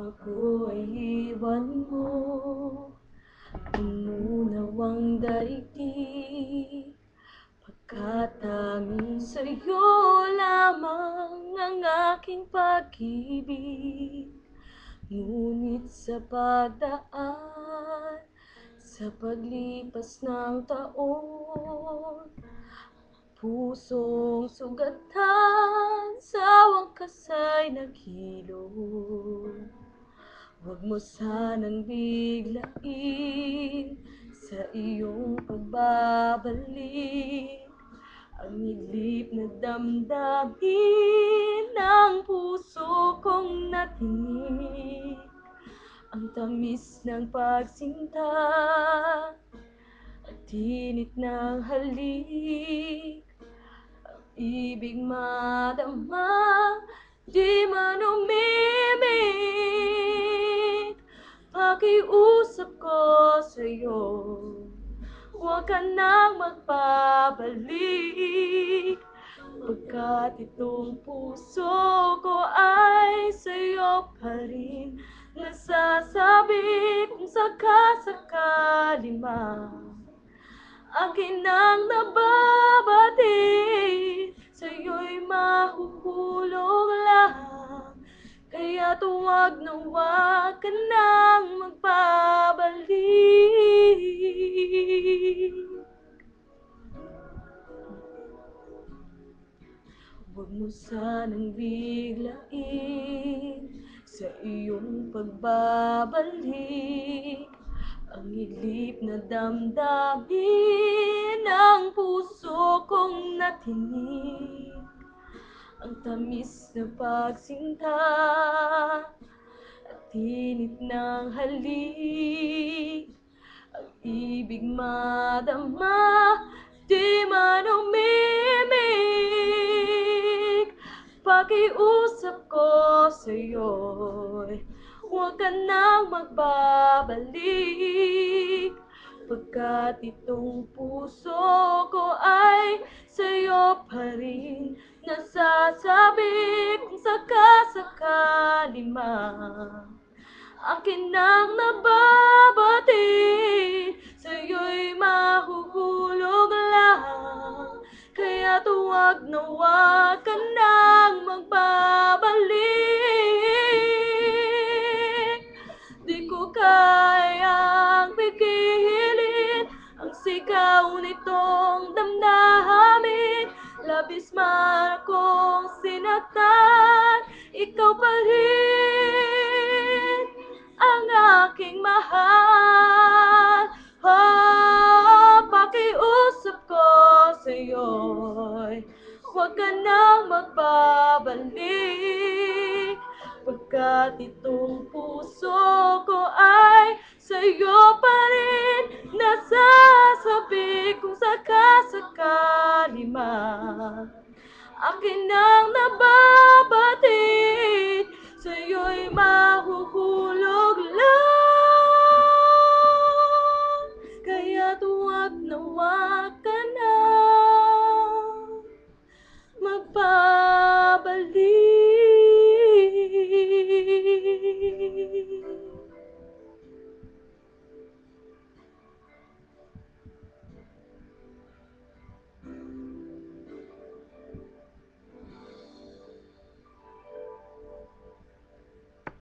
ako'y iwan mo, umunawang daigdig, pagkat tanging sa'yo lamang ang aking pag-ibig. Ngunit sa pagdaan, sa paglipas ng taon, pusong sugatan sa wakas ay naghilom. Huwag mo sanang biglain sa iyong pagbabalik ang idlip na damdamin ng puso kong natinig. Ang tamis ng pagsinta at init ng halik, ibig madama, di man umimik. Pakiusap ko sa'yo, huwag ka nang magbabalik, pagkat itong puso ko ay sa'yo pa rin nasasabi. Kung sakasakali man akin ang nababati, sa'yo'y mahuhulog lang. Kaya't huwag na huwag ka nang magbabalik. Huwag mo sanang biglain sa iyong pagbabalik ang idlip na damdamin ng puso kong natinig. Ang tamis na pagsinta at init ng halik, ang ibig madama, di man umimik. Pakiusap ko sa'yo'y huwag ka nang magbabalik, pagkat itong puso ko ay sa'yo pa rin nasasabi. Kung sakasakali man akin ang nababati, sa'yo'y mahuhulog lang. Kaya't huwag na huwag ka nang magbabalik. Di ko kayang pigilin ang sigaw nitong damdamin. Labis man akong sinaktan, ikaw pa rin ang aking mahal. Pakiusap ko sa'yo'y huwag ka nang magbabalik, pagkat itong puso ko ay sa'yo pa rin nasasabi. Kung sakasakali man akin na